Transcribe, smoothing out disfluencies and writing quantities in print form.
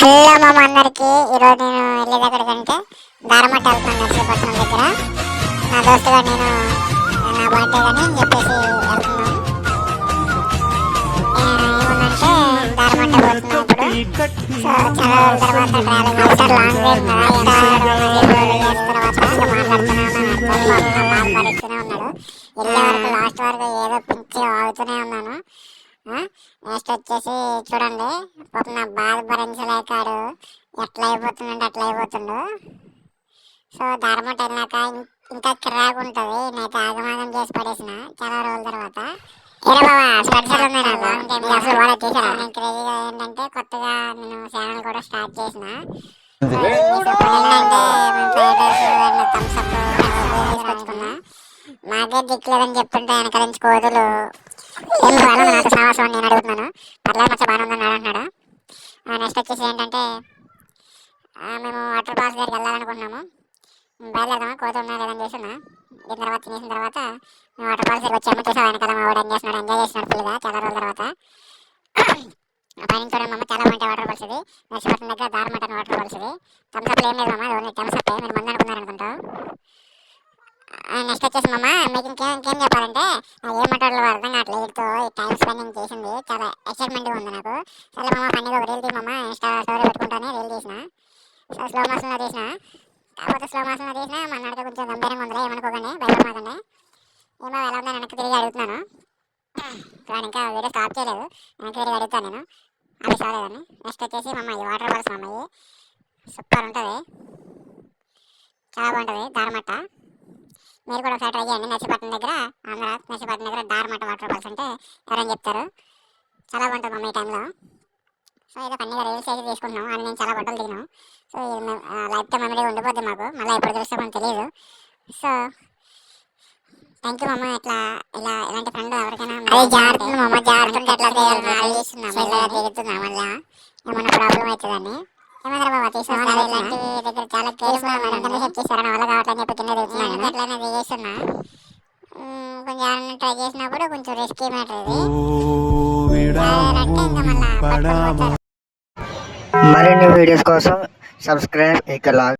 Hello మామ అందరికి. ఈరోజు నేను వెళ్ళేది ఎక్కడికంటే దారమట్ట వెళ్తున్నాను. నర్సీపట్నం దగ్గర నా దోస్తుగా నేను నా బర్త్డే కానీ అని చెప్పేసి వెళ్తున్నాను. ఏముందంటే దారమట్ట పోతున్నాం ఇప్పుడు. సో చాలా రోజుల తర్వాత ట్రావెలింగ్ చేస్తారు. లాంగ్ డ్రైవ్ కదా, బాధపడిస్తూనే ఉన్నాడు. వెళ్ళే వరకు లాస్ట్ వరకు ఏదో పిచ్చిగా వాగుతూనే ఉన్నాను. నెక్స్ట్ వచ్చేసి చూడండి, పాపం నా బాధ భరించలేకాడు ఎట్లా అయిపోతుందంటే అట్లా అయిపోతుండు. సో దారమట్ట వెళ్ళాక ఇంకా కిరాకు ఉంటుంది. నేనైతే ఆగమాగం చేసి పడేసిన చాలా రోజుల తర్వాత. ఏరా బాబా స్పెషల్ ఉంది నాకు. అసలు వాళ్ళ చేశాను. నేను క్రేజీగా ఏంటంటే కొత్తగా నేను ఛానల్ కూడా స్టార్ట్ చేసిన. ఏంటంటే మేము fried rice and Thums Up తీసుకొచ్చుకున్నా. మాకే దిక్కులేదని చెప్తుంటే వెనక నుంచి కోతులు ఏం బాగా నాకు సావాసం నేను అడుగుతున్నాను. పర్లేదు మచ్చ బాగానే ఉందని అంటున్నాడు. నెక్స్ట్ వచ్చేసి ఏంటంటే మేము వాటర్ ఫాల్స్ దగ్గరికి వెళ్ళాలనుకుంటున్నాము. బయలుదేరదామా, కోతులు ఉన్నాయి లేదని చేస్తున్నా. దీని తర్వాత తినేసిన తర్వాత మేము వాటర్ ఫాల్స్ దగ్గర వచ్చాము. చూసాం వెనకాల మా వాడు ఎంజాయ్ చేస్తున్నాడు ఫుల్గా చాలా రోజుల తర్వాత. పైన చూడండి చాలా బాగుంటాయి వాటర్ ఫాల్స్. ఇది నర్సీపట్నం దగ్గర దారమట్ట వాటర్ ఫాల్స్. ఇది థమ్స్అప్ ఏం లేదు మమ్మ, ఓన్లీ థమ్స్అప్. మీరు మంది అనుకున్నారు అనుకుంటారు. నెక్స్ట్ వచ్చేసి మమ్మ మీకు ఇంకేం చెప్పాలంటే ఏం మాట్లాడాలో అర్థం కావట్లేదు. వీటితో ఈ టైం స్పెండింగ్ చేసింది చాలా ఎక్సైట్మెంట్గా ఉంది నాకు. సరే మమ్మ ఫన్నీగా ఒక రీల్ తీ మమ్మ, ఇన్స్టా స్టోరీ పెట్టుకుంటానే రీల్ తీసిన. సో స్లో మోషన్లో తీసిన. కాకపోతే స్లో మోషన్లో తీసిన మన నడితే కొంచెం గంభీరంగా ఉందిలే, ఏమనుకోకండి, భయపడమాకండి. ఏమో ఎలా ఉందని వెనక్కి తిరిగి అడుగుతున్నాను. ఇప్పుడు ఇంకా వీడియో స్టాప్ చేయలేదు, వెనక్కి తిరిగి అడుగుతాను నేను అవి చాలేదని. నెక్స్ట్ వచ్చేసి మమ్మ ఈ వాటర్ ఫాల్స్ మమ్మ, ఇది సూపర్ ఉంటుంది, చాలా బాగుంటుంది దారమట్ట. మీరు కూడా ఒకసారి ట్రై చేయండి. నర్సీపట్నం దగ్గర, ఆంధ్ర నర్సీపట్నం దగ్గర దారమట్ట వాటర్ ఫాల్స్ అంటే ఎవరైనా చెప్తారు. చాలా బాగుంటుంది మమ్మీ ఈ టైంలో. సో ఏదో పన్నీగా రీల్స్ అయితే తీసుకుంటున్నాం అని నేను చాలా బట్టలు దిగినాం. సో ఇది లైఫ్ టైం మెమరీ ఉండిపోద్ది మాకు, మళ్ళీ ఎప్పుడు తెలుస్తామని తెలియదు. సో థ్యాంక్ యూ మమ్మ. ఇలా ఇలాంటి ఫ్రెండ్ ఎవరికైనా జాగ్రత్త మమ్మ, జాగ్రత్త ఎట్లా దిగుతున్నా మళ్ళీ ఏమన్నా ప్రాబ్లం అవుతుందని. ఏమైనా బాబా తీసుకున్నా ఇలాంటి దగ్గర చాలా కేర్ఫుల్ సెట్ చేశారు. నా వల్ల కావట్లని చెప్పి కింద దిగుతున్నాను. ఎట్లయినా దిగేస్తున్నా. కొంచెం ఎవరైనా ట్రై చేసినప్పుడు కొంచెం రిస్కీ మ్యాటర్ ఇది. మరిన్ని వీడియోస్ కోసం సబ్స్క్రైబ్ ఇక్కడ.